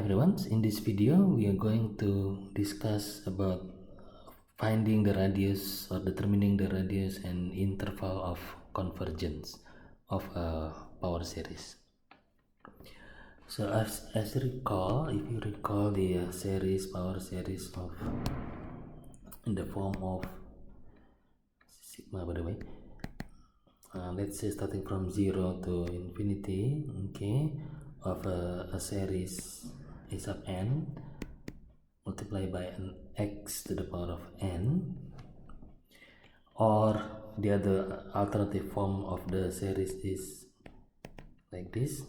everyone, in this video we are going to discuss about finding the radius or determining the radius and interval of convergence of a power series. So as you recall, if you recall the power series of in the form of sigma, by the way, let's say starting from 0 to infinity, okay, of a series a sub n multiplied by an x to the power of n, or the other alternative form of the series is like this,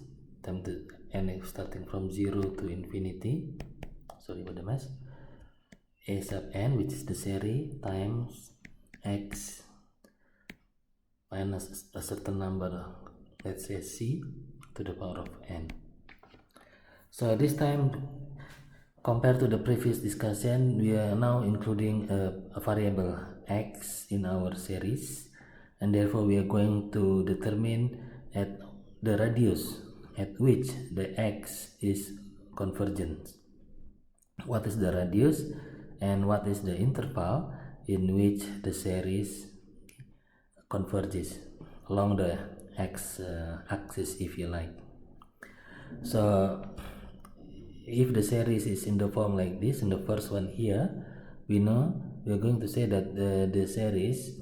time to n starting from 0 to infinity, sorry about the mess, a sub n, which is the series, times x minus a certain number, let's say c, to the power of n. So this time, compared to the previous discussion, we are now including a variable x in our series, and therefore we are going to determine at the radius at which the x is convergent. What is the radius and what is the interval in which the series converges along the x axis, if you like. So if the series is in the form like this, in the first one here, we know we are going to say that the series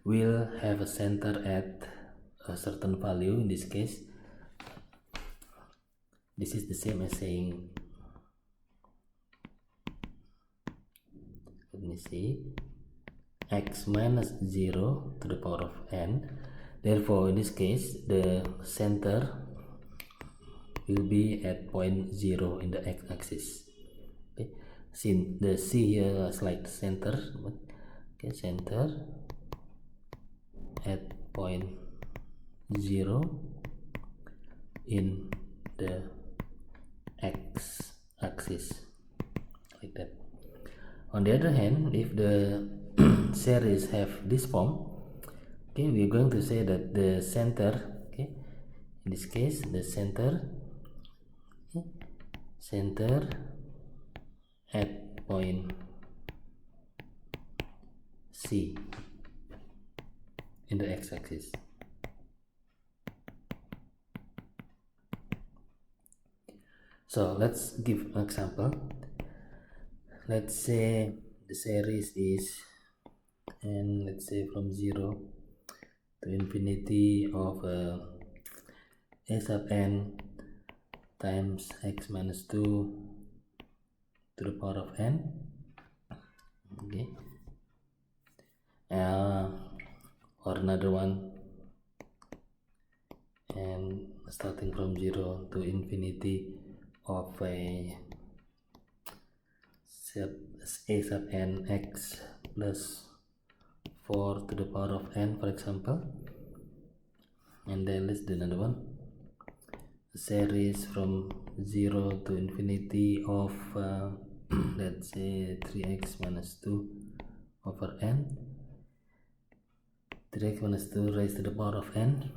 will have a center at a certain value. In this case, this is the same as saying, let me see, x minus 0 to the power of n. Therefore, in this case, the center will be at point 0 in the x-axis. Okay, since the c here is like the center, okay, center at point 0 in the x-axis, like that. On the other hand, if the series have this form, okay, we are going to say that the center, okay, in this case the center at point C in the x-axis. So let's give an example. Let's say the series is, and let's say from 0 to infinity of a sub n times x minus 2 to the power of n, okay, or another one, and starting from 0 to infinity of a sub n x plus 4 to the power of n, for example. And then let's do another one, series from 0 to infinity of let's say 3x minus 2 over n, 3x minus 2 raised to the power of n.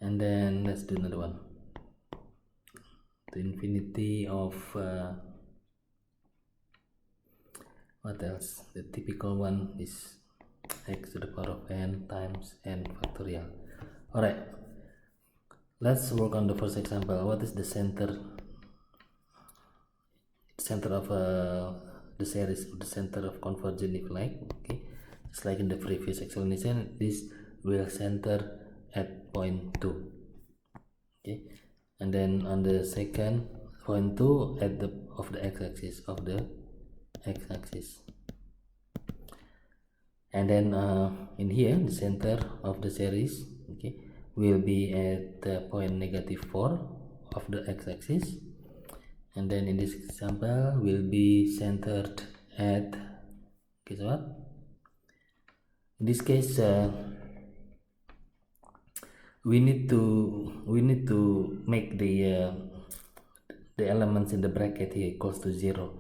And then let's do another one, to infinity of what else, the typical one is x to the power of n times n factorial. Alright, let's work on the first example. What is the center of the series, the center of convergence, if you like? Okay, just like in the previous explanation, this will center at point 2. Okay, and then on the second point 2 at the of the x-axis, and then in here the center of the series, okay, will be at point -4 of the x-axis, and then in this example will be centered at, guess what, in this case we need to make the elements in the bracket here equals to 0.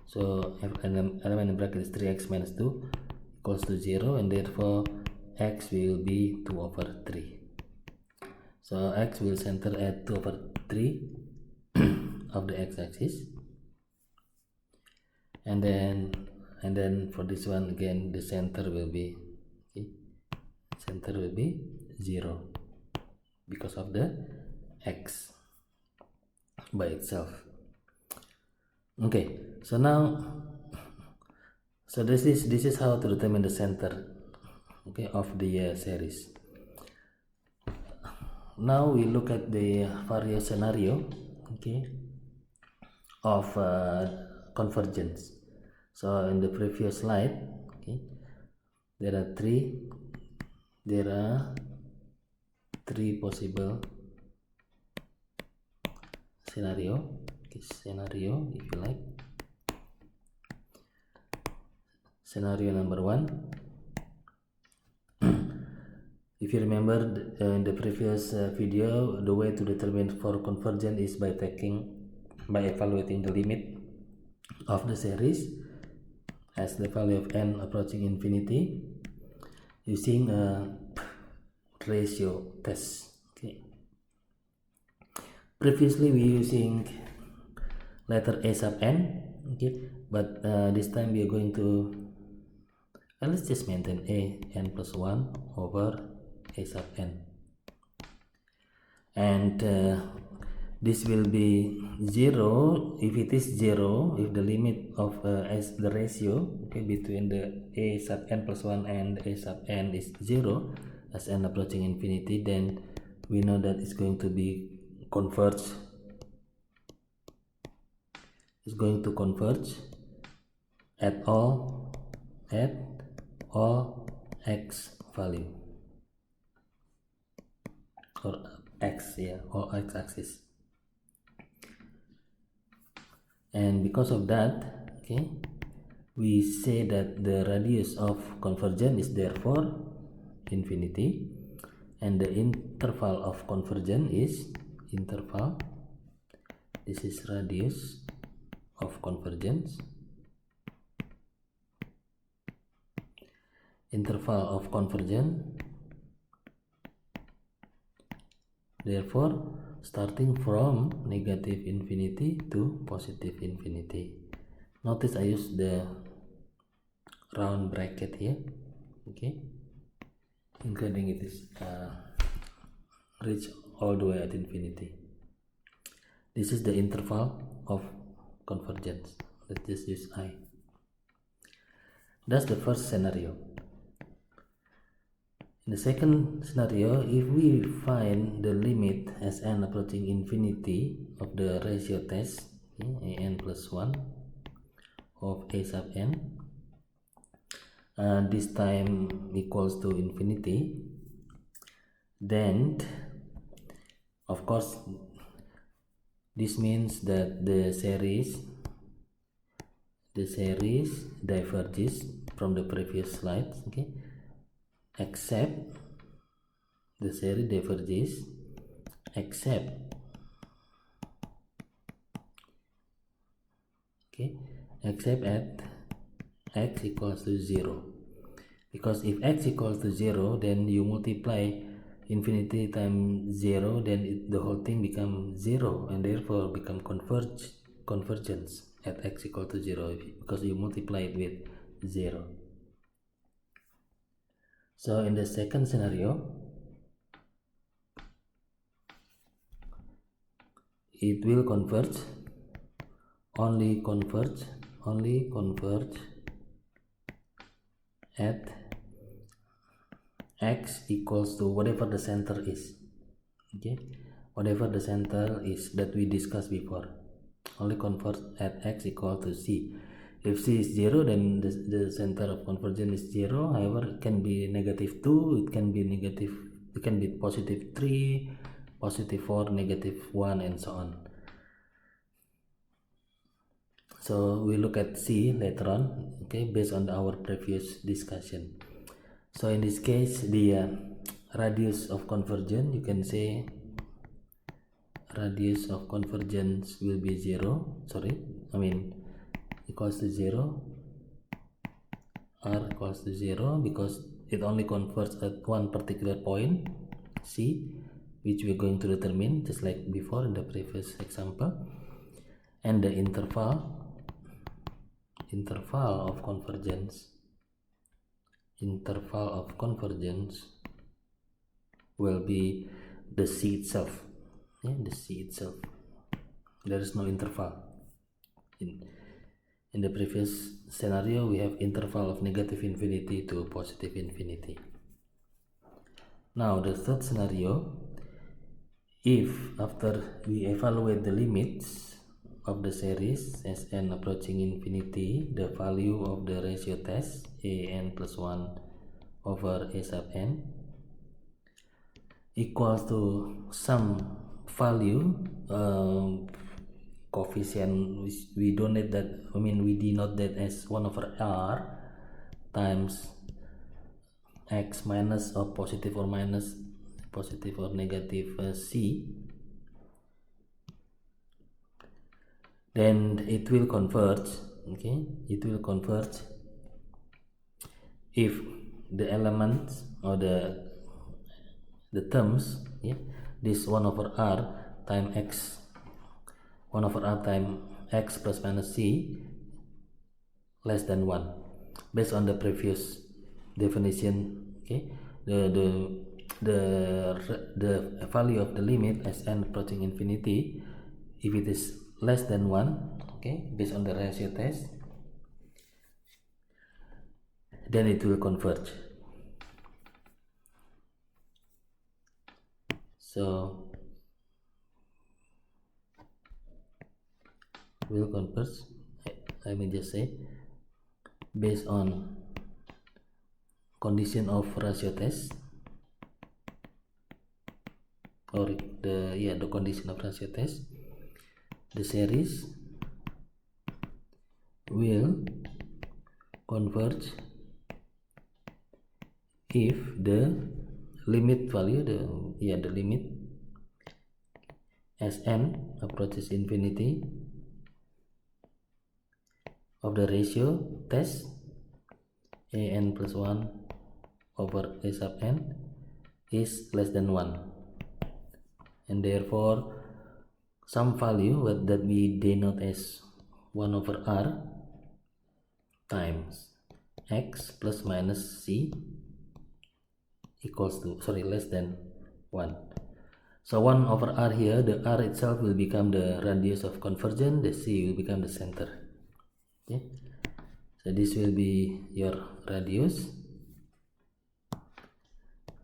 So an element in the bracket is 3x minus 2 equals to 0, and therefore x will be 2/3. So x will center at 2/3 of the x-axis, and then for this one again the center will be 0 because of the x by itself. Okay, so this is how to determine the center, okay, of the series. Now we look at the various scenario, okay, of convergence. So in the previous slide, okay, there are three possible scenario, okay, scenario if you like. Scenario number 1, if you remember in the previous video, the way to determine for convergence is by evaluating the limit of the series as the value of n approaching infinity using a ratio test. Okay. Previously we using letter a sub n, okay, but this time we are going to let's just maintain a n plus 1 over a sub n, and this will be 0 if it is 0 if the limit of as the ratio, okay, between the a sub n plus 1 and a sub n is 0 as n approaching infinity, then we know that it's going to be converge. It's going to converge at all x value, or x, or x axis. And because of that, okay, we say that the radius of convergence is therefore infinity, and the interval of convergence is interval, this is radius of convergence, interval of convergence, therefore starting from negative infinity to positive infinity. Notice I use the round bracket here, okay, including it is reach all the way at infinity. This is the interval of convergence. Let's just use I. That's the first scenario. In the second scenario, if we find the limit as n approaching infinity of the ratio test, okay, a n plus 1 of a sub n, this time equals to infinity, then of course this means that the series diverges from the previous slides, okay, except the series diverges except at x equals to 0, because if x equals to 0, then you multiply infinity times 0, then the whole thing becomes 0, and therefore become convergence at x equal to 0 because you multiply it with 0. So in the second scenario, it will only converge at x equals to whatever the center is, okay, whatever the center is that we discussed before, only converge at x equal to c. If c is 0, then the center of convergence is 0. However, it can be -2, it can be +3, +4, -1, and so on. So we look at c later on, okay, based on our previous discussion. So in this case, the radius of convergence, you can say radius of convergence will be 0, equals to 0, r equals to 0, because it only converges at one particular point, c, which we're going to determine just like before in the previous example, and the interval of convergence will be the C itself. The C itself. There is no interval. In the previous scenario, we have interval of negative infinity to positive infinity. Now the third scenario, if after we evaluate the limits of the series as n approaching infinity, the value of the ratio test an plus 1 over a sub n equals to some value, coefficient, we denote that as 1 over r times x minus or positive or negative c, then it will converge. It will converge if the elements or the terms, this 1 over r times x, 1 over r times x plus minus c less than 1, based on the previous definition. The value of the limit as n approaching infinity, if it is less than 1, based on the ratio test, then it will converge. So will converge, let me just say, based on condition of ratio test, or the condition of ratio test, the series will converge if the limit value, the limit as n approaches infinity of the ratio test an plus 1 over a sub n is less than 1, and therefore some value that we denote as 1 over r times x plus minus c equals to, less than 1. So 1 over r here, the r itself will become the radius of convergence, the c will become the center. So this will be your radius.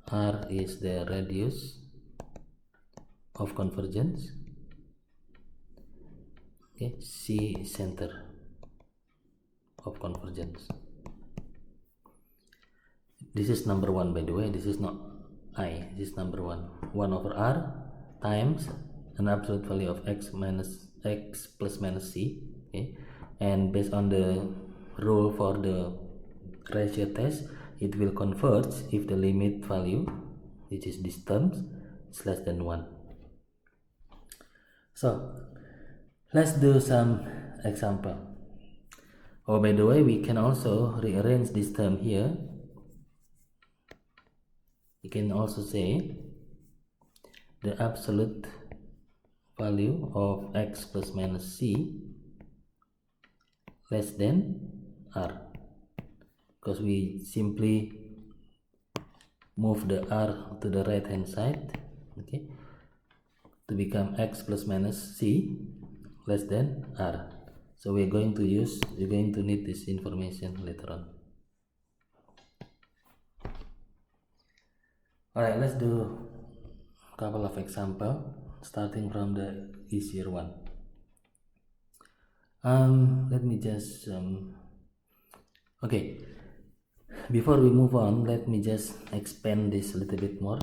R is the radius of convergence. C is center of convergence. This is number 1, by the way. This is not I. This is number 1. 1 over r times an absolute value of x plus minus c. And based on the rule for the ratio test, it will converge if the limit value, which is this terms, is less than 1. So let's do some example. Oh, by the way, we can also rearrange this term here. You can also say the absolute value of x plus minus c less than r, because we simply move the r to the right hand side, to become x plus minus c less than r. So we're going to need this information later on. Alright, let's do a couple of examples, starting from the easier one. Let me just before we move on, let me just expand this a little bit more.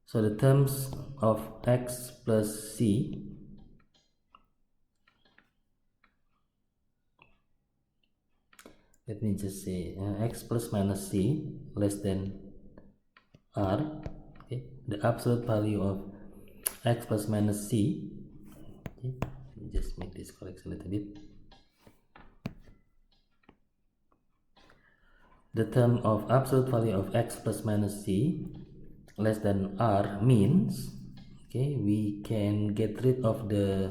So the terms of x plus c let me just say x plus minus c less than r. The absolute value of x plus minus c, let me just make this correction a little bit. the term of absolute value of x plus minus c less than r means, okay, we can get rid of the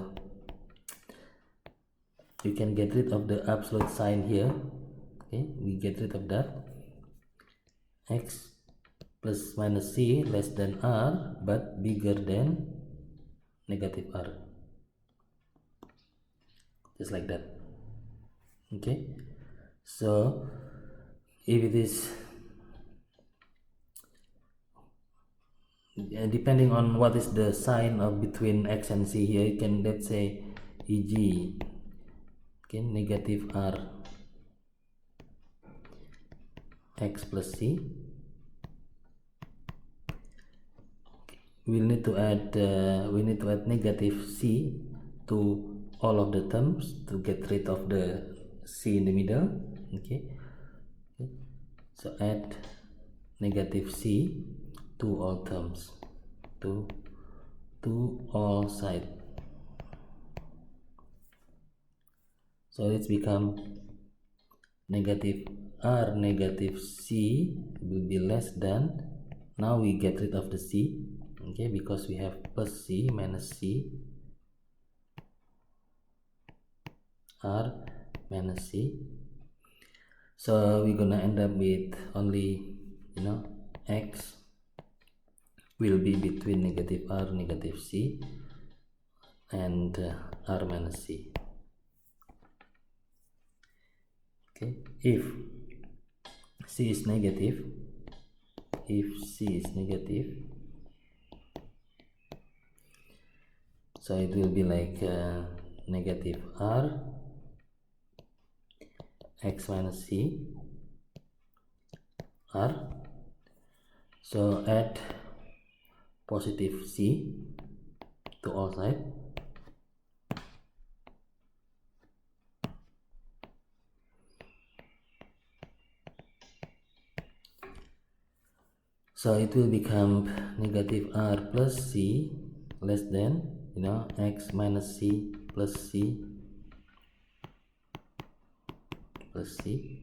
absolute sign here. Okay, we get rid of that. X plus minus c less than r but bigger than negative r, just like that. Okay, so if it is depending on what is the sign of between x and c here, you can, let's say, e.g. okay, negative r x plus c, we need to add negative c to all of the terms to get rid of the c in the middle. Okay, so add negative c to all terms, to all sides. So it's become negative r negative c will be less than, now we get rid of the c, okay, because we have plus c minus c, r minus c. So we're gonna end up with only, x will be between negative r negative c and r minus c. Okay, if c is negative, so it will be like negative r x minus c r. So add positive c to all sides. So it will become negative r plus c less than, x minus c plus c plus c.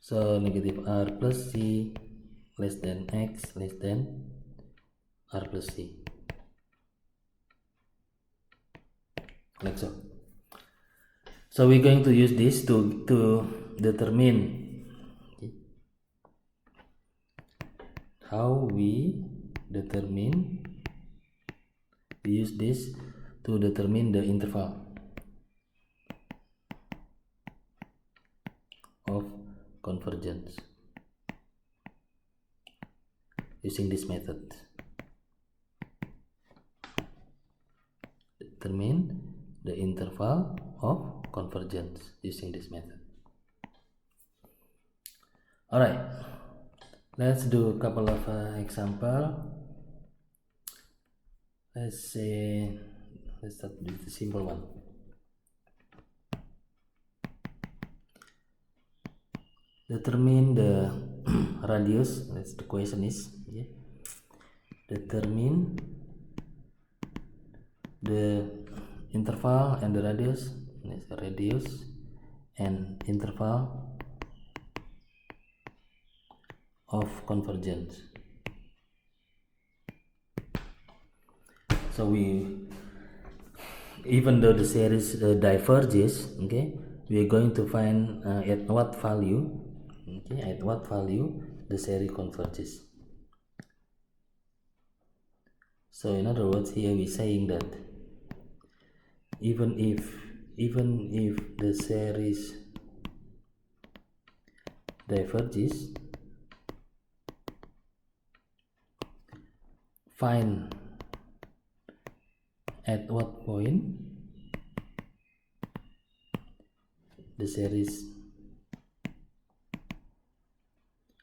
So negative r plus c less than x less than r plus c, like so. So we're going to use this to determine, how we use this to determine the interval of convergence using this method. Determine the interval of convergence using this method. Alright, let's do a couple of example. Let's start with the simple one. Determine the radius. That's the question is, okay. Determine the interval and the radius. Radius and interval of convergence. So even though the series diverges, okay, we are going to find at what value the series converges. So in other words, here we're saying that even if the series diverges, find at what point the series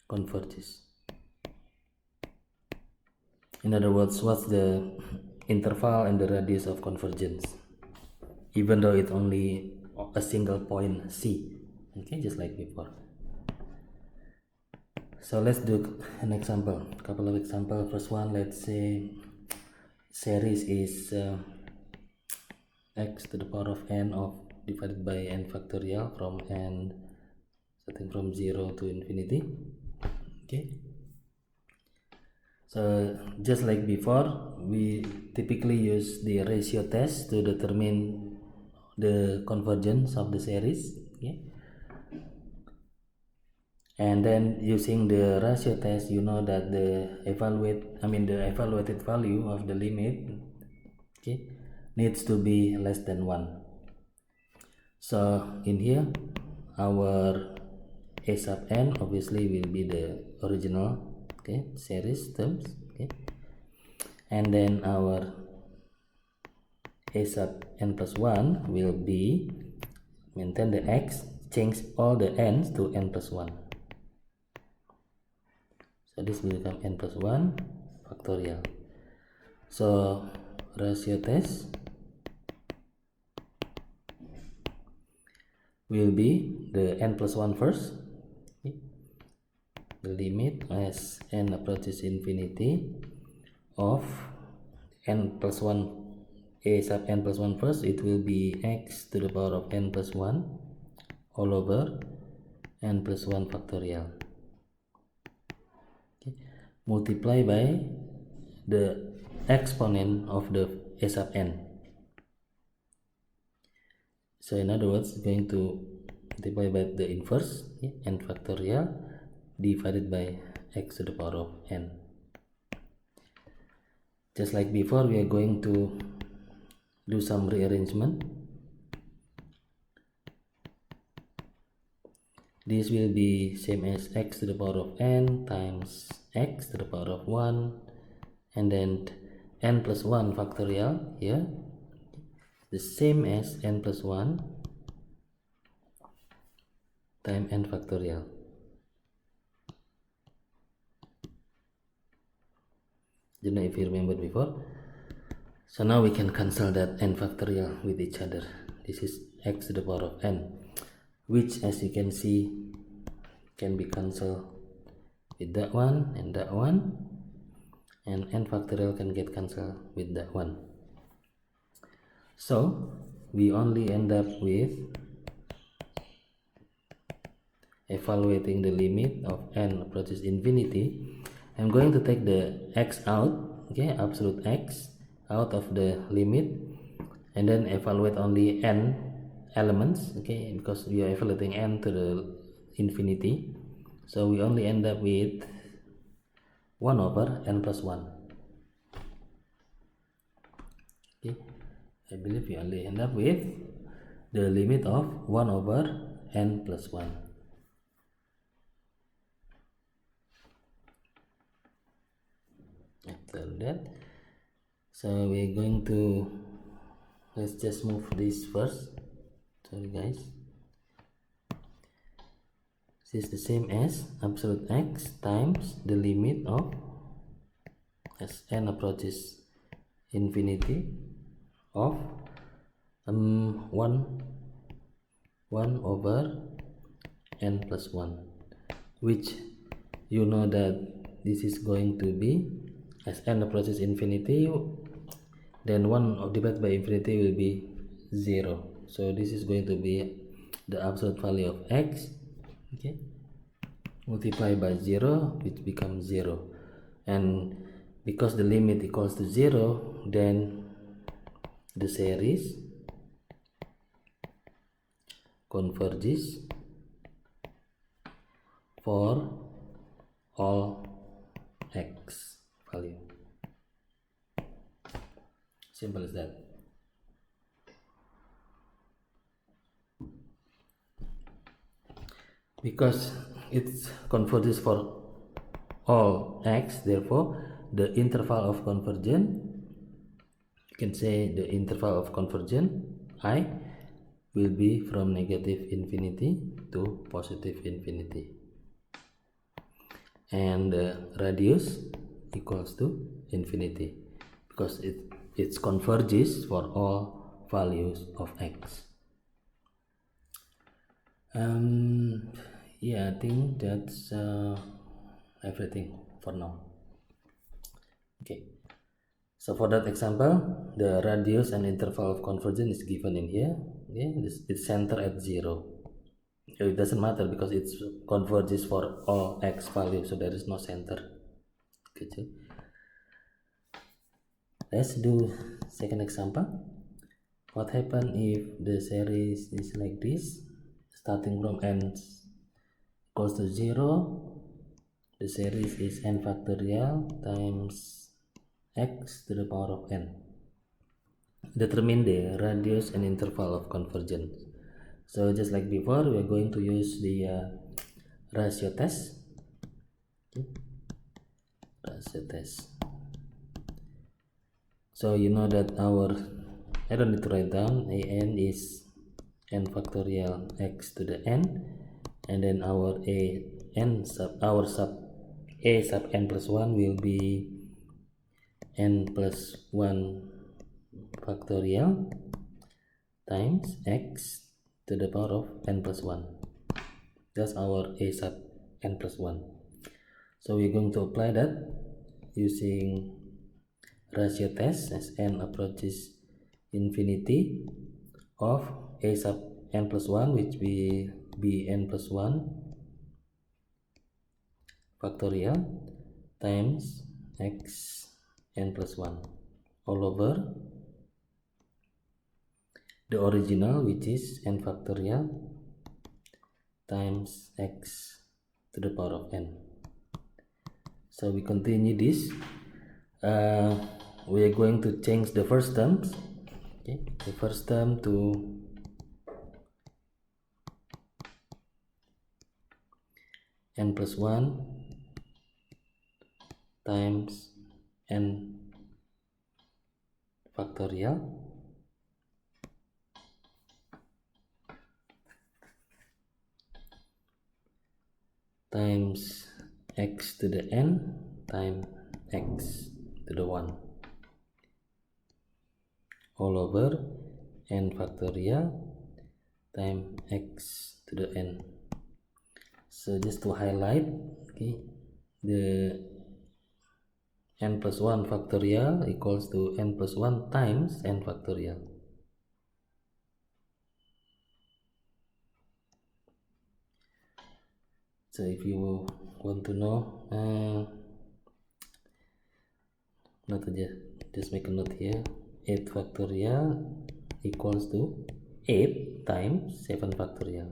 converges. In other words, what's the interval and the radius of convergence, even though it's only a single point C. Okay, just like before. So let's do an example, couple of examples. First one, let's say series is x to the power of n of divided by n factorial from n starting from 0 to infinity. Okay, so just like before, we typically use the ratio test to determine the convergence of the series. Okay, and then using the ratio test, you know that the evaluated value of the limit, okay, needs to be less than 1. So in here, our a sub n obviously will be the original, okay, series terms, okay, and then our a sub n plus 1 will be maintain the x, change all the n's to n plus 1. So this will become n plus 1 factorial. So ratio test will be the n plus 1 first, okay, the limit as n approaches infinity of n plus 1, a sub n plus 1 first, it will be x to the power of n plus 1 all over n plus 1 factorial, okay, multiply by the exponent of the a sub n. So in other words, going to multiply by the inverse, okay, n factorial divided by x to the power of n. Just like before, we are going to do some rearrangement. This will be same as x to the power of n times x to the power of 1, and then n plus 1 factorial here, the same as n plus 1 times n factorial. Don't know if you remember before. So now we can cancel that n factorial with each other. This is x to the power of n, which as you can see can be cancelled with that one, and n factorial can get cancelled with that one. So we only end up with evaluating the limit of n approaches infinity. I'm going to take the x out, okay, absolute x out of the limit, and then evaluate only n elements, okay, because we are evaluating n to the infinity. So we only end up with 1 over n plus 1. Okay, I believe we only end up with the limit of 1 over n plus 1. After that, so we're going to, let's just move this first. Sorry guys. This is the same as absolute x times the limit of, as n approaches infinity, of 1 over n plus 1, which you know that this is going to be, as n approaches infinity, then 1 divided by infinity will be 0. So this is going to be the absolute value of x, okay, multiply by 0, which becomes 0. And because the limit equals to 0, then the series converges for all x value. Simple as that. Because it converges for all x, therefore the interval of convergence, you can say the interval of convergence I will be from negative infinity to positive infinity, and the radius equals to infinity, because it converges for all values of x. Yeah, I think that's everything for now. Okay, so for that example, the radius and interval of convergence is given in here. Okay, it's centered at 0. So it doesn't matter because it converges for all x value, so there is no center. Gitu. Let's do second example. What happen if the series is like this, starting from n equals to 0, the series is n factorial times x to the power of n. Determine the radius and interval of convergence. So just like before, we are going to use the ratio test. Ratio test. So you know that I don't need to write down, an is n factorial x to the n, and then our a sub n plus 1 will be n plus 1 factorial times x to the power of n plus 1. That's our a sub n plus 1. So we're going to apply that using ratio test as n approaches infinity of a sub n plus 1, which will be n plus 1 factorial times x n plus 1 all over the original, which is n factorial times x to the power of n. So we continue this. We are going to change the first terms. Okay, the first term to n plus 1 times n factorial times x to the n times x to the 1 all over n factorial times x to the n. So just to highlight, okay, the n plus 1 factorial equals to n plus 1 times n factorial. So if you want to know, note aja, just make a note here. 8 factorial equals to 8 times 7 factorial.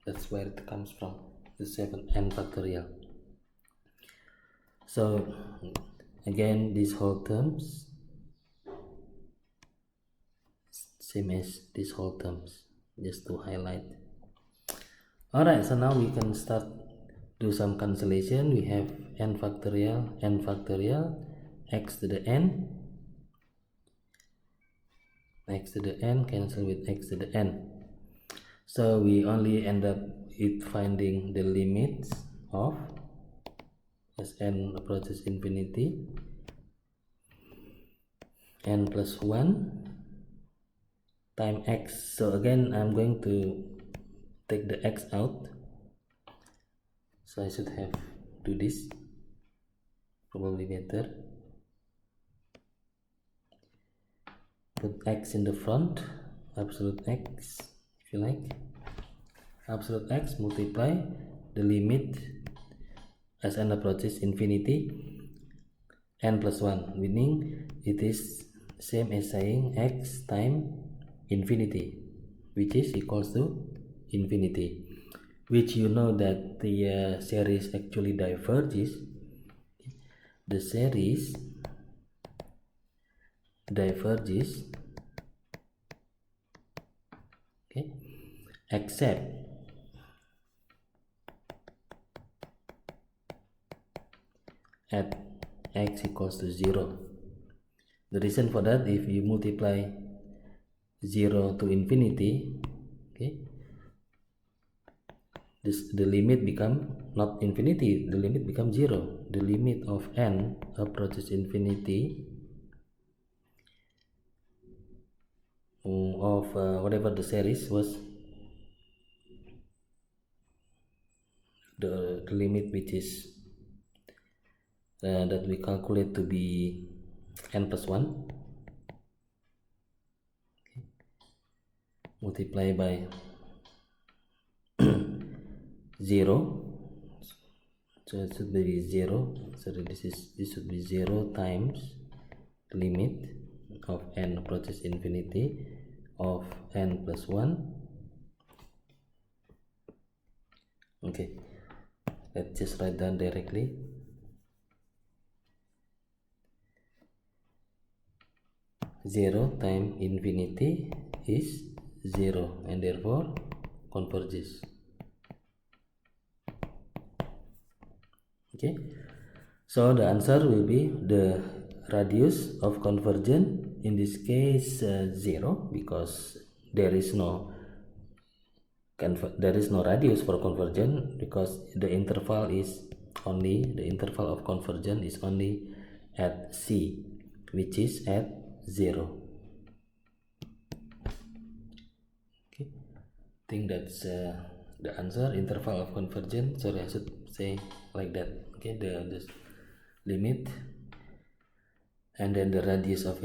That's where it comes from, the 7n factorial. So again, these whole terms same as these whole terms, just to highlight. Alright, so now we can start do some cancellation. We have n factorial, x to the n cancel with x to the n. So we only end up with finding the limits of as n approaches infinity, n plus 1 times x. So again, I'm going to take the x out, so I should have do this, probably better. Put x in the front, absolute x, if you like, absolute x multiply the limit as n approaches infinity, n plus 1, meaning it is same as saying x times infinity, which is equals to infinity, which you know that the series actually diverges. The series diverges, okay, except at x equals to 0. The reason for that, if you multiply 0 to infinity, okay, the limit become not infinity, the limit becomes 0. The limit of n approaches infinity of whatever the series was, the limit which is that we calculate to be n plus 1, multiply by 0, so it should be 0, so this should be 0 times limit of n approaches infinity of n plus 1. Okay, let's just write down directly. Zero times infinity is 0 and therefore converges. Okay, so the answer will be the radius of convergence, in this case 0, because there is no radius for convergence, because the interval of convergence is only at C, which is at 0. Okay, I think that's the answer. Interval of convergence, sorry, I should say like that. Okay, the limit and then the radius of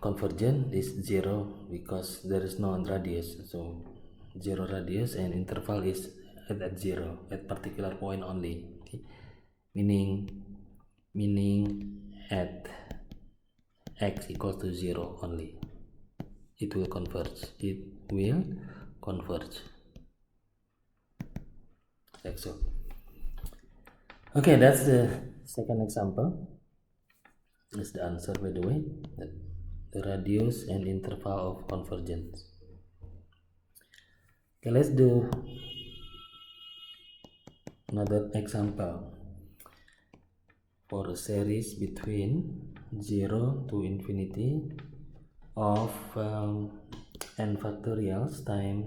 convergence is 0 because there is no radius, so 0 radius, and interval is at 0 at particular point only. Okay, meaning at x equals to 0 only, it will converge. Like so. Okay, that's the second example. That's the answer, by the way, the radius and interval of convergence. Okay, let's do another example for a series between 0 to infinity of n factorials times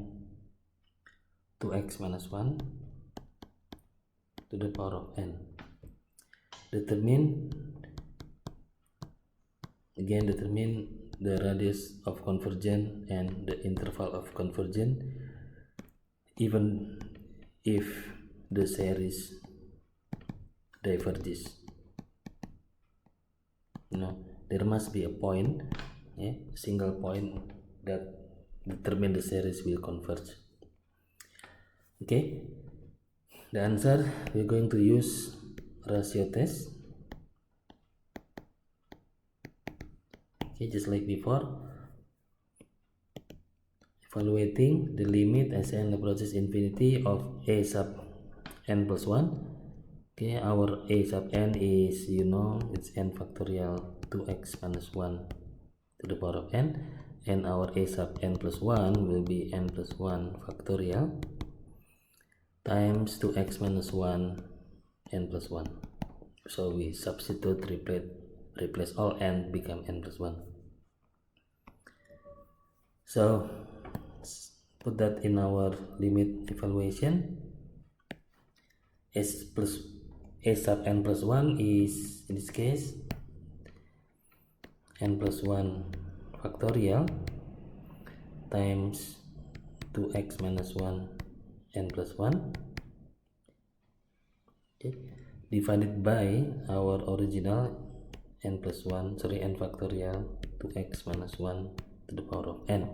2x minus 1 to the power of n. Determine the radius of convergence and the interval of convergence even if the series diverges. There must be a point, single point that determine the series will converge. Okay, the answer, we're going to use ratio test. Okay, just like before, evaluating the limit as n approaches infinity of a sub n plus 1. Okay, our a sub n is, it's n factorial 2x minus 1 to the power of n, and our a sub n plus 1 will be n plus 1 factorial times 2x minus 1 n plus 1. So we substitute, replace all n, become n plus 1. So put that in our limit evaluation. A sub n plus 1 is, in this case, n plus 1 factorial times 2x minus 1 n plus 1, okay, divided by our original n factorial 2x minus 1 to the power of n.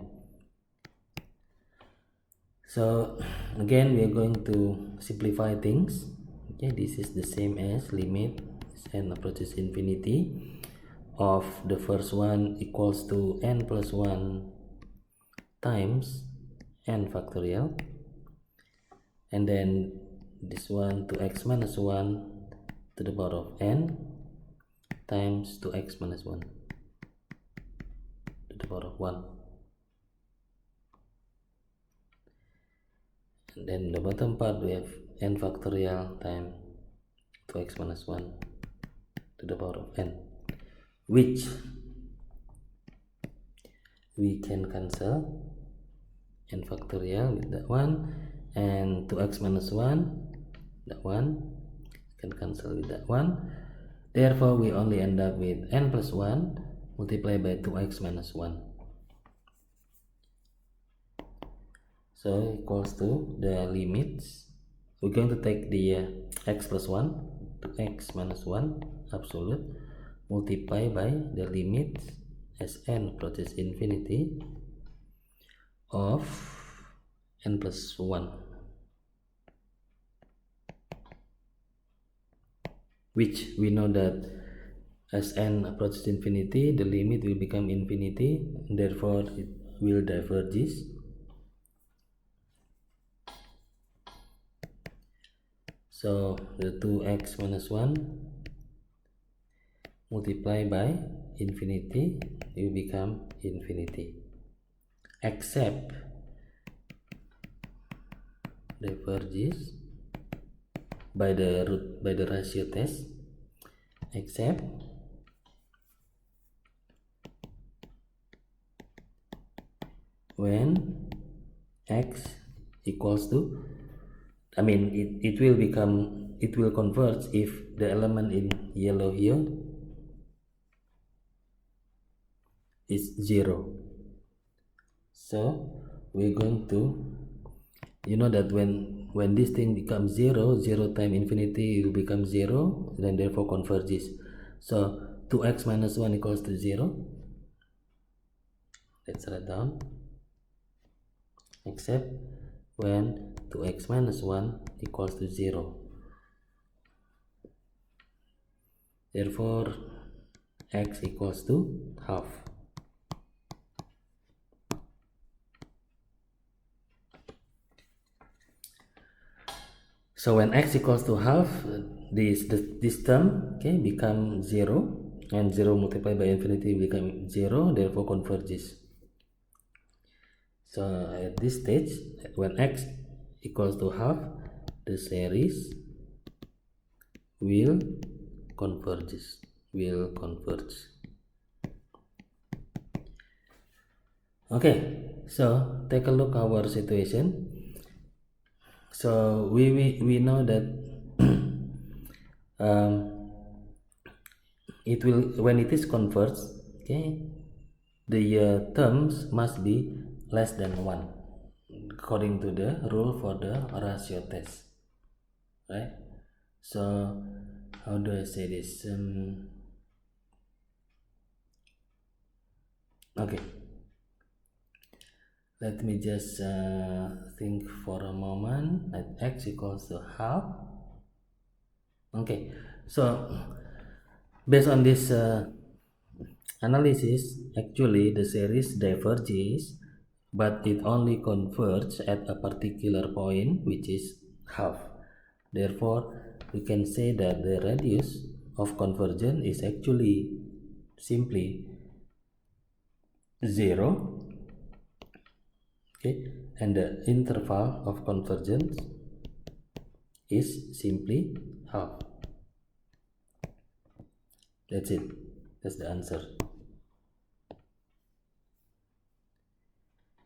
So again, we are going to simplify things. Okay, this is the same as limit as n approaches infinity of the first one equals to n plus 1 times n factorial, and then this one 2x minus 1 to the power of n times 2x minus 1 to the power of 1. And then the bottom part we have n factorial times 2x minus 1 to the power of n, which we can cancel n factorial with that one, and 2x minus 1, that one can cancel with that one. Therefore we only end up with n plus 1 multiplied by 2x minus 1. So equals to the limits. We're going to take the x plus 1 to x minus 1 absolute, multiply by the limit as n approaches infinity of n plus 1, which we know that as n approaches infinity, the limit will become infinity, therefore it will diverges. So the 2x minus 1 multiplied by infinity will become infinity, except diverges by the ratio test, except when x equals to, it will converge if the element in yellow here is 0. So we're going to, you know that when this thing becomes 0 times infinity will become 0, then therefore converges. So 2x minus 1 equals to 0. Let's write down, except when 2x minus 1 equals to 0. Therefore x equals to half. So when x equals to half, this term, okay, become 0, and 0 multiplied by infinity become 0, therefore converges. So at this stage, when x equals to half, the series will converge. Okay, so take a look our situation. So we know that it will, when it is converged, okay, the terms must be less than 1 according to the rule for the ratio test, right? So how do I say this? Okay, let me just think for a moment. At x equals to half. Okay, so based on this analysis, actually the series diverges, but it only converges at a particular point, which is half. Therefore, we can say that the radius of convergence is actually simply 0, okay, and the interval of convergence is simply half. That's it. That's the answer.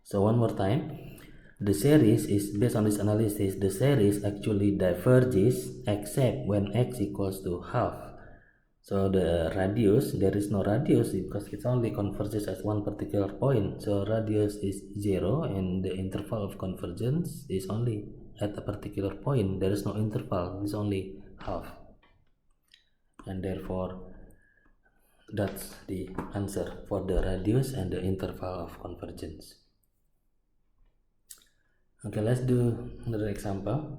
So one more time, the series is, based on this analysis, the series actually diverges except when x equals to half. So the radius, there is no radius because it only converges at one particular point. So radius is 0 and the interval of convergence is only at a particular point. There is no interval, it's only half. And therefore that's the answer for the radius and the interval of convergence. Okay, let's do another example.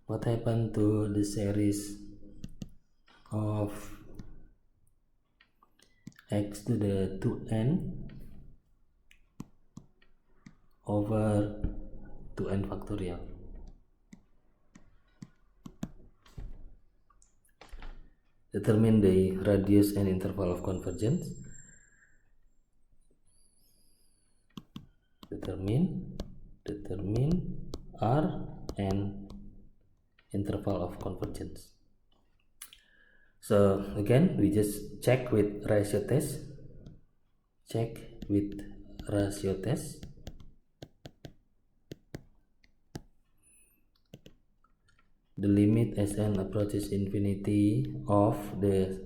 What happened to the series of x to the 2n over 2n factorial? Determine the radius and interval of convergence. Determine R and interval of convergence. So again, we just check with ratio test. The limit as n approaches infinity of the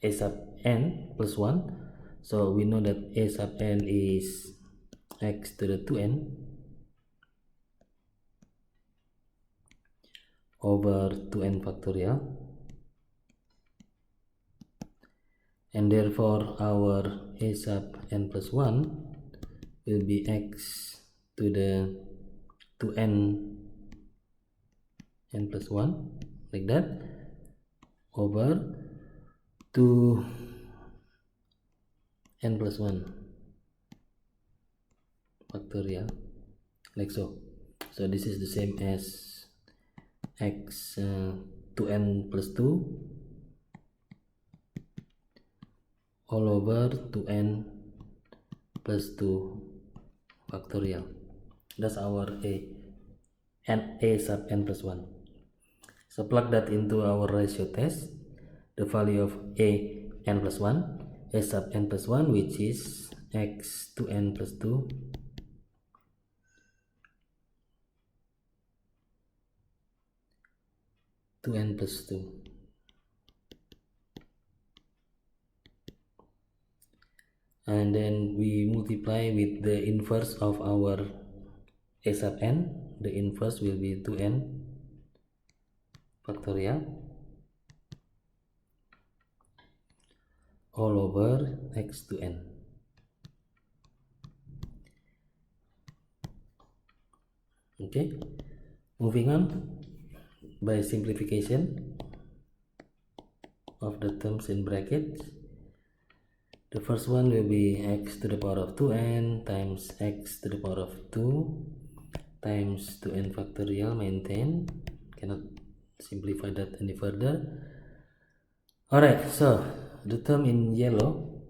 a sub n plus 1. So we know that a sub n is x to the 2n over 2n factorial. and therefore our a sub n plus 1 will be x to the 2n n plus 1 like that over 2 n plus 1 factorial, like so. So this is the same as x 2n plus 2 all over 2n plus 2 factorial. That's our a sub n plus 1. So plug that into our ratio test. The value of a n plus 1, a sub n plus 1, which is x to n plus 2 to n plus 2. And then we multiply with the inverse of our a sub n. The inverse will be 2n factorial all over x to n. Okay, moving on by simplification of the terms in brackets. The first one will be x to the power of 2n times x to the power of 2 times 2n factorial, maintain, cannot simplify that any further. Alright, so the term in yellow,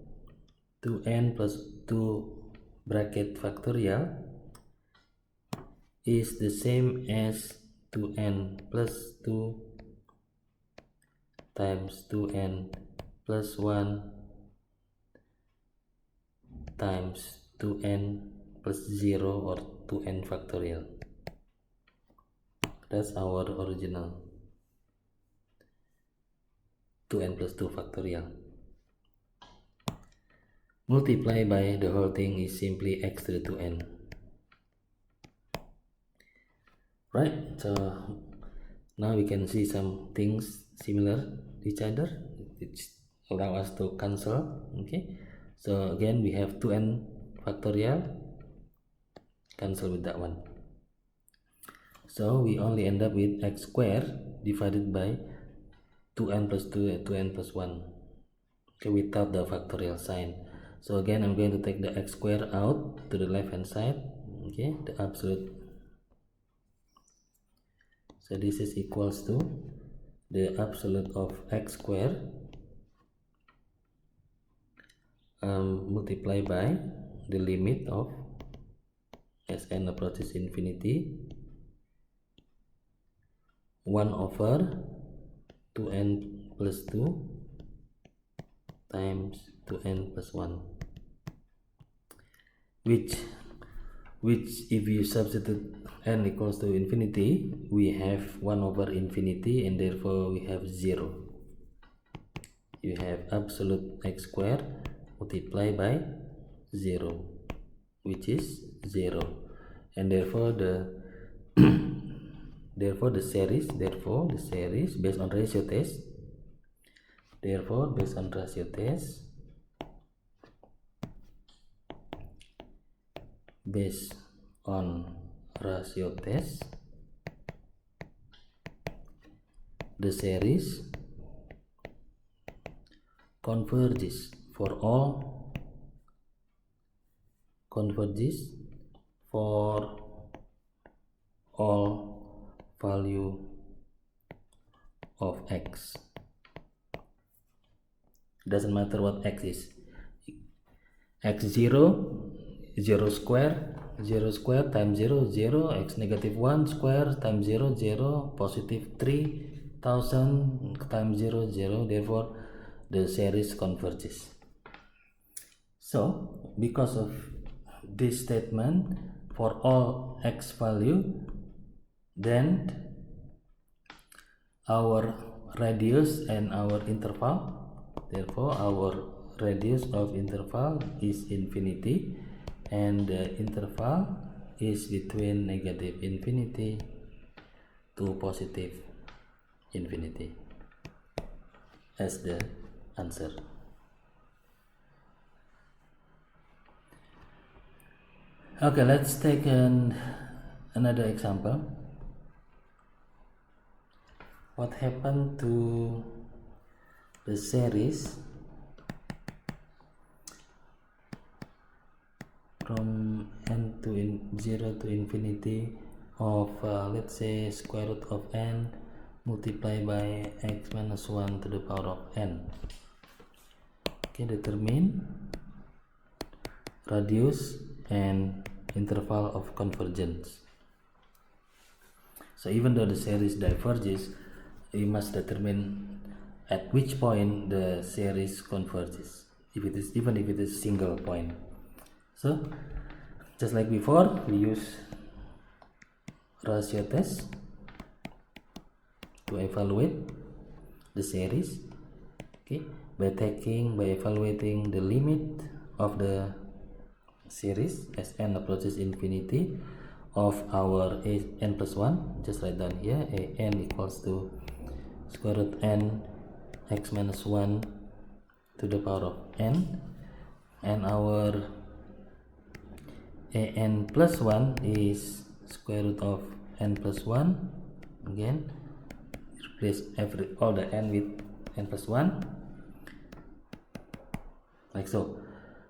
2n plus 2 bracket factorial, is the same as 2n plus 2 times 2n plus 1 times 2n plus 0 or 2n factorial. That's our original 2n plus 2 factorial. Multiply by the whole thing is simply x to the 2n. Right, so now we can see some things similar to each other, which allow us to cancel. Okay, so again we have 2n factorial, cancel with that one. So we only end up with x squared divided by 2n plus 2, 2n plus 1, okay, without the factorial sign. So again I'm going to take the x squared out to the left hand side. Okay, the absolute. So this is equals to the absolute of x squared multiplied by the limit of as n approaches infinity 1 over 2n plus 2 times 2n plus 1, which if you substitute n equals to infinity, we have 1 over infinity, and therefore we have 0. You have absolute x squared multiplied by 0, which is 0, and therefore the the series based on ratio test, based on ratio test, the series converges for all value of x. Doesn't matter what x is. x0, 0 square, 0 square times 0, 0, x negative 1 square times 0, 0, positive 3000 times 0, 0, therefore the series converges. So because of this statement, for all x value, then our radius and our interval, therefore our radius of interval is infinity, and the interval is between negative infinity to positive infinity as the answer. Okay, let's take another example. What happened to the series from n to 0 to infinity of let's say square root of n multiplied by x minus 1 to the power of n. Okay, determine radius and interval of convergence. So even though the series diverges, we must determine at which point the series converges, even if it is single point. So just like before, we use ratio test to evaluate the series, okay, by evaluating the limit of the series as n approaches infinity of our n plus 1. Just write down here a n equals to square root n x minus 1 to the power of n, and our a n plus 1 is square root of n plus 1. Again, replace all the n with n plus 1 like so.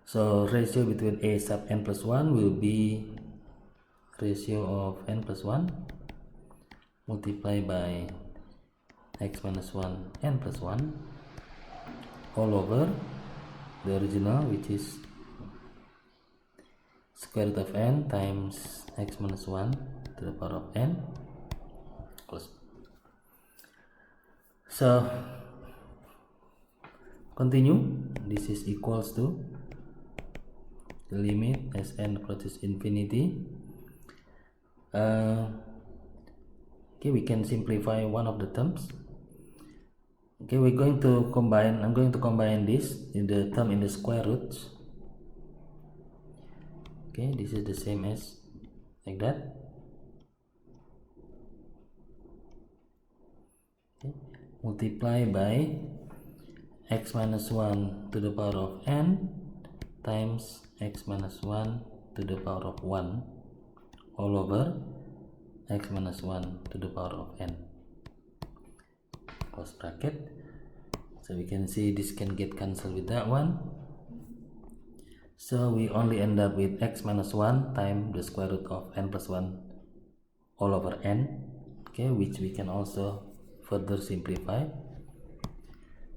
So ratio between a sub n plus 1 will be ratio of n plus 1 multiplied by x minus 1 n plus 1 all over the original, which is square root of n times x minus 1 to the power of n plus. So continue, this is equals to the limit as n approaches infinity. Okay, we can simplify one of the terms. Okay, I'm going to combine this in the term in the square roots. Okay, this is the same as like that. Okay, multiply by x minus 1 to the power of n times x minus 1 to the power of 1 all over x minus 1 to the power of n, close bracket. So we can see this can get cancelled with that one. So we only end up with x minus 1 times the square root of n plus 1 all over n, okay, which we can also further simplify.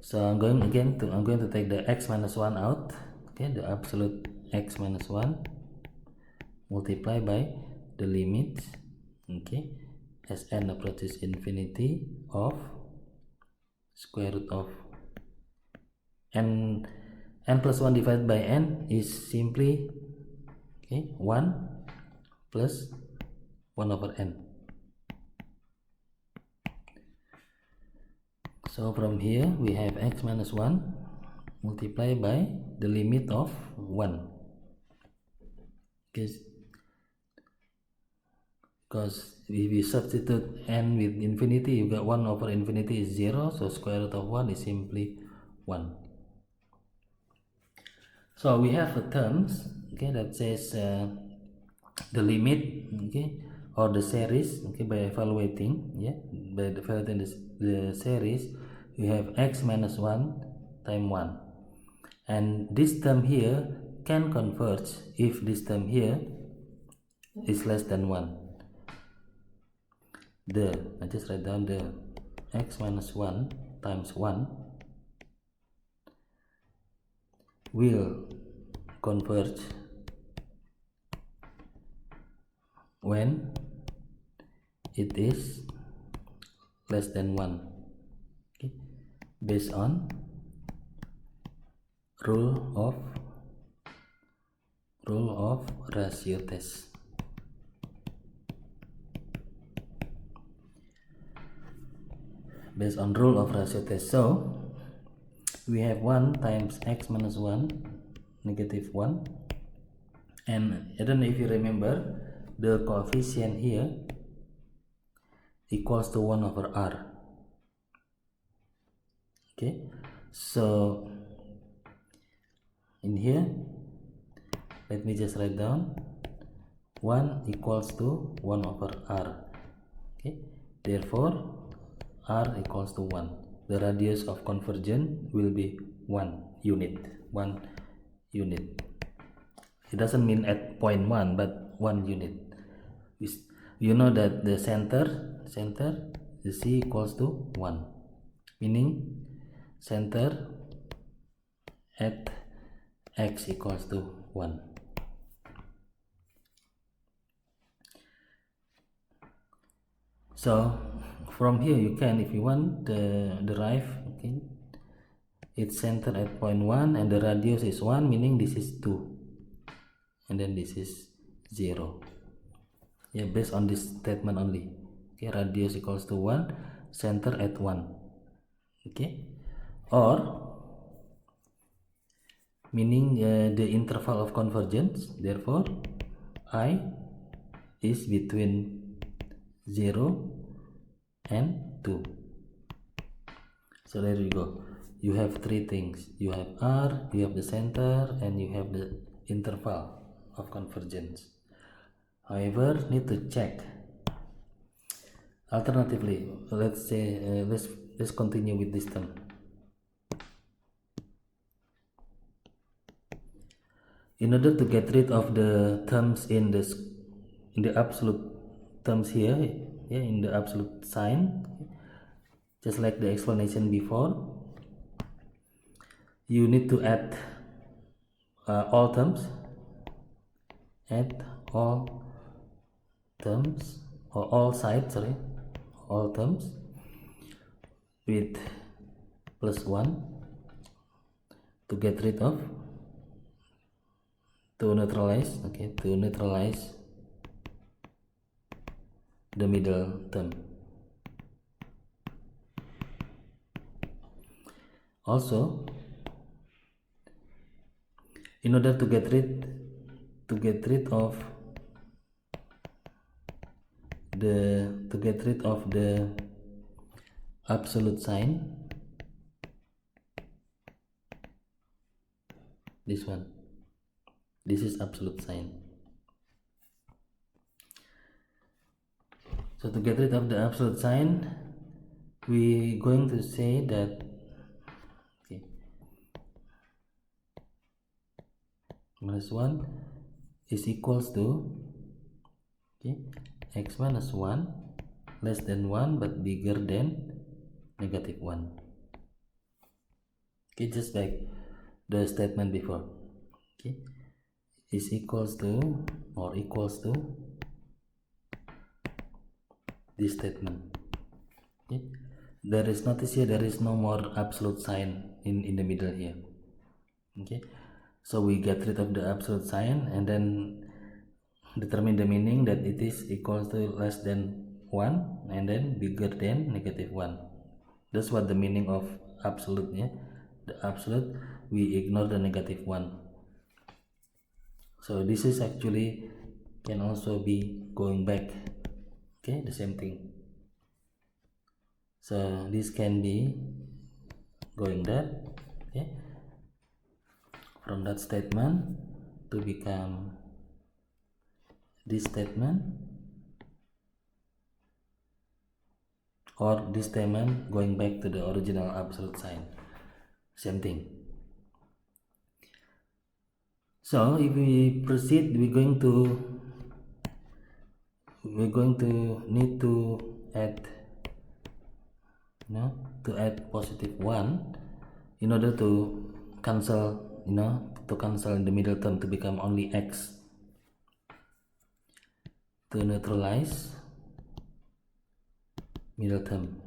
So I'm going to take the x minus 1 out, okay, the absolute x minus 1 multiply by the limit, okay, as n approaches infinity of square root of n plus 1 divided by n is simply, okay, 1 plus 1 over n. So from here we have x minus 1 multiplied by the limit of 1, because if we substitute n with infinity, you got 1 over infinity is 0, so square root of 1 is simply 1. So we have a terms, okay, that says the limit, okay, or the series, okay, by evaluating the series, you have x minus 1 times 1, and this term here can converge if this term here is less than 1. I just write down the x minus 1 times 1 will converge when it is less than 1, okay, based on rule of ratio test. Based on rule of ratio test, so we have 1 times x minus 1 negative 1, and I don't know if you remember, the coefficient here equals to 1 over r. Okay, so in here let me just write down 1 equals to 1 over r. Okay, therefore r equals to 1. The radius of convergence will be 1 unit. It doesn't mean at point 1, but 1 unit. You know that the center the c equals to 1, meaning center at x equals to 1. So from here you can, if you want, derive, okay, its center at point 1 and the radius is 1, meaning this is 2 and then this is 0. Yeah, based on this statement only. Okay, radius equals to 1, center at 1. Okay, or meaning the interval of convergence, therefore I is between 0 and 2. So there you go. You have three things. You have r, you have the center, and you have the interval of convergence. However, need to check. Alternatively, let's say let's continue with this term. In order to get rid of the terms in the absolute terms here, yeah, in the absolute sign, just like the explanation before, you need to add all terms. Add all terms, or all sides, all terms with plus 1 to get rid of, to neutralize the middle term. Also, in order to get rid of the absolute sign, this is absolute sign. So to get rid of the absolute sign, we going to say that, okay, minus 1 is equals to, okay, x minus 1 less than 1 but bigger than negative 1. Okay, just like the statement before. Okay, is equals to or equals to this statement. Okay, there is, notice here, there is no more absolute sign in the middle here. Okay, so we get rid of the absolute sign and then determine the meaning that it is equals to less than 1 and then bigger than negative 1. That's what the meaning of absolute, yeah. The absolute, we ignore the negative 1. So this is actually can also be going back, okay, the same thing. So this can be going there, okay, from that statement to become this statement, or this statement going back to the original absolute sign, same thing. So if we proceed, we're going to need to add, add positive 1 in order to cancel, to cancel the middle term to become only x, to neutralize middle term.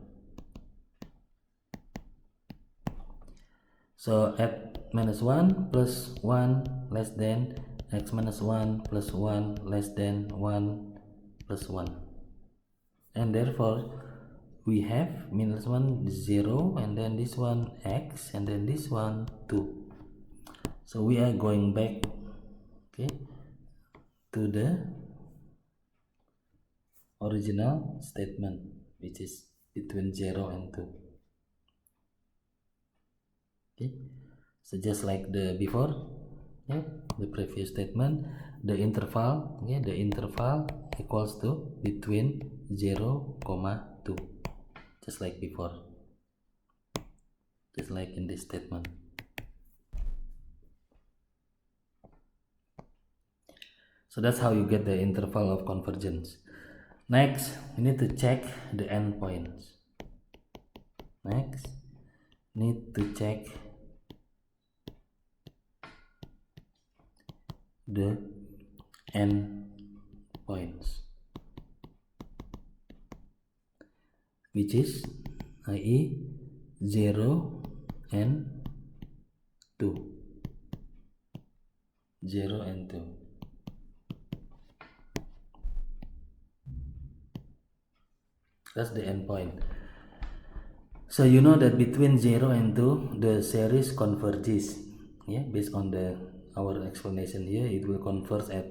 So add minus 1 plus 1 less than x minus 1 plus 1 less than 1 plus 1, and therefore we have minus 1 0 and then this one x and then this one 2. So we are going back, okay, to the original statement, which is between 0 and 2. Okay, so just like the before, okay, the previous statement, the interval, okay, the interval equals to between 0, 2, just like before, just like in this statement. So that's how you get the interval of convergence. Next, we need to check the endpoints. Next, need to check the endpoints, which is i.e. 0 and 2. 0 and 2. That's the endpoint. So you know that between 0 and 2 the series converges. Yeah, based on our explanation here, it will converge at,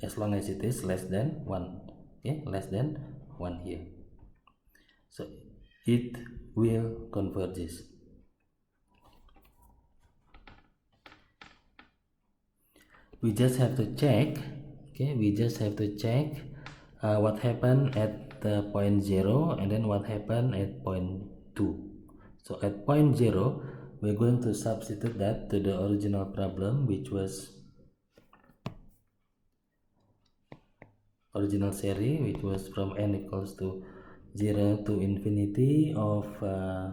as long as it is less than 1. Okay, less than 1 here. So it will converges. We just have to check, okay, what happened at the point 0 and then what happened at point 2. So at point 0 we're going to substitute that to the original problem, which was original series, which was from n equals to 0 to infinity of I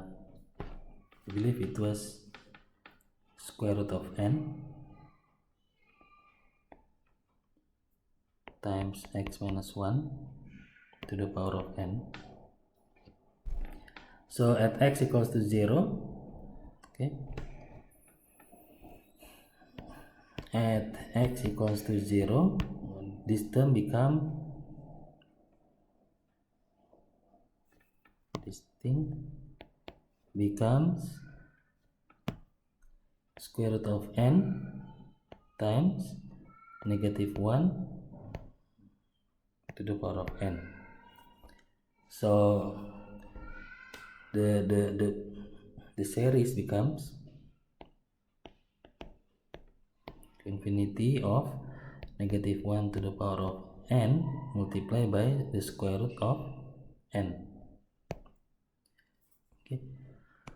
believe it was square root of n times x minus 1 to the power of n. So at x equals to 0, okay, at x equals to 0, this term becomes square root of n times negative 1 to the power of n. So the series becomes infinity of negative 1 to the power of n multiplied by the square root of n. Okay,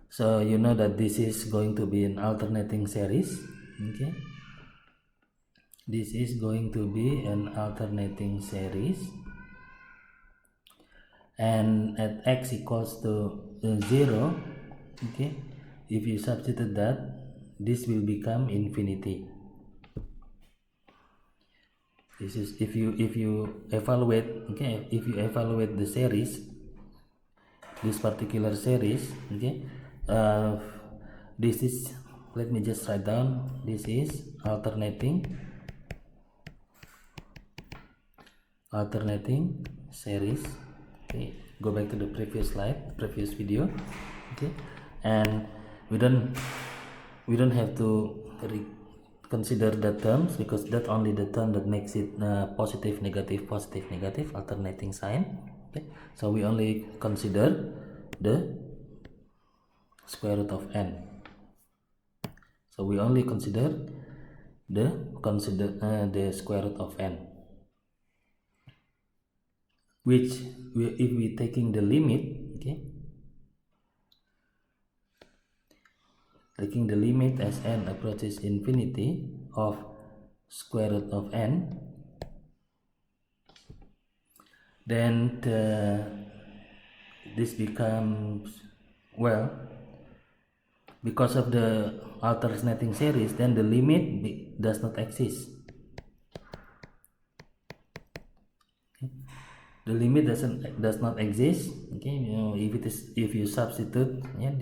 so you know that this is going to be an alternating series. Okay, this is going to be an alternating series, and at x equals to 0, okay, if you substitute that, this will become infinity. This is if you evaluate, okay, if you evaluate the series, this particular series, okay, this is, let me just write down, this is alternating series. Okay, go back to the previous slide, previous video. Okay, and we don't have to consider the terms, because that's only the term that makes it positive negative alternating sign. Okay, so we only consider the square root of n. So we only consider the square root of n, which if we taking the limit, okay, taking the limit as n approaches infinity of square root of n, then this becomes, well, because of the alternating series, then the limit does not exist. Okay, the limit does not exist. Okay, if you substitute, yeah,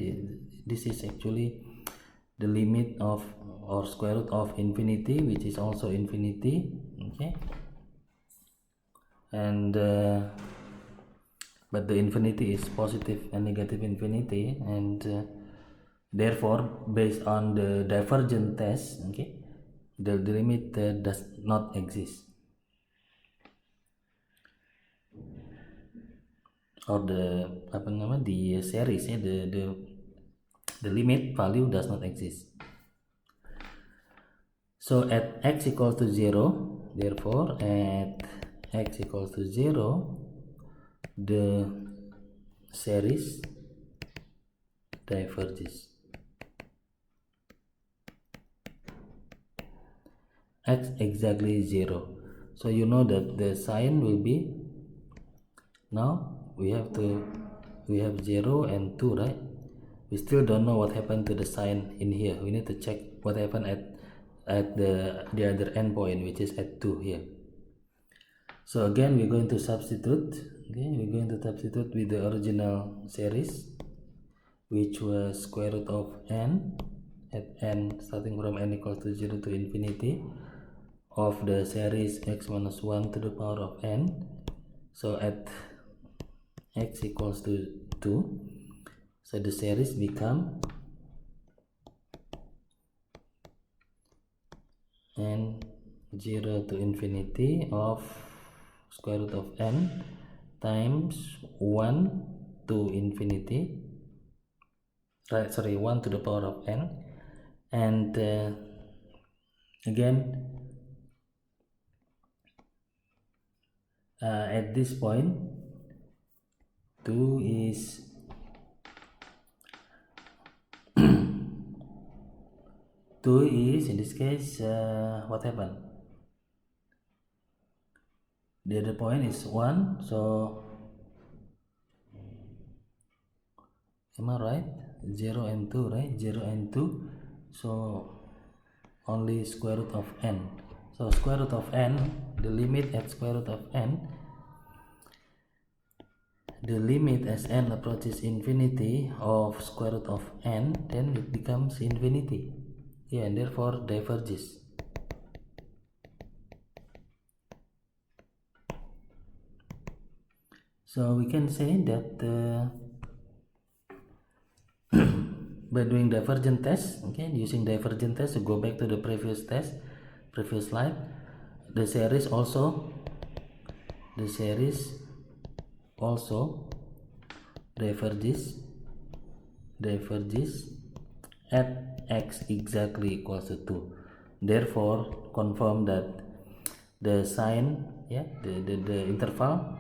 this is actually the limit of, or square root of infinity, which is also infinity. Okay, and but the infinity is positive and negative infinity, and therefore based on the divergent test, okay, the limit does not exist, or the series, the limit value does not exist. So at x equals to 0, therefore at x equals to 0, the series diverges. X exactly 0. So you know that the sign will be, now we have 0 and 2, right? We still don't know what happened to the sign in here. We need to check what happened at the other endpoint, which is at 2 here. So again, we're going to substitute. Okay, we're going to substitute with the original series, which was square root of n at n starting from n equals to 0 to infinity of the series x minus 1 to the power of n. So at x equals to 2, so the series become n 0 to infinity of square root of n times 1 to infinity, right, sorry, 1 to the power of n, and again at this point 2 is 2 is in this case what happened, the other point is 1, so am I right? 0 and 2, right? 0 and 2, so only square root of n. So square root of n, the limit at square root of n, the limit as n approaches infinity of square root of n, then it becomes infinity. Yeah, and therefore diverges. So we can say that by doing divergent test, okay, using divergent test to go back to the previous slide, the series also diverges at x exactly equals to 2. Therefore confirm that the sign, yeah, the interval,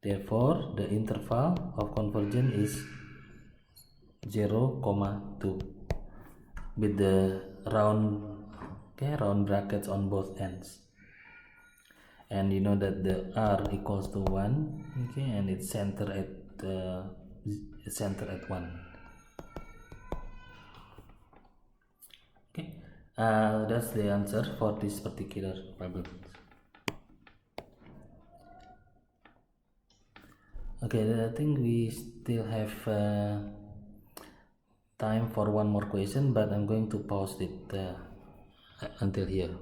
therefore the interval of convergence is 0, 2 with the round brackets on both ends. And you know that the r equals to 1, okay, and it's centered at 1. Okay, that's the answer for this particular problem. Okay, I think we still have time for one more question, but I'm going to pause it until here.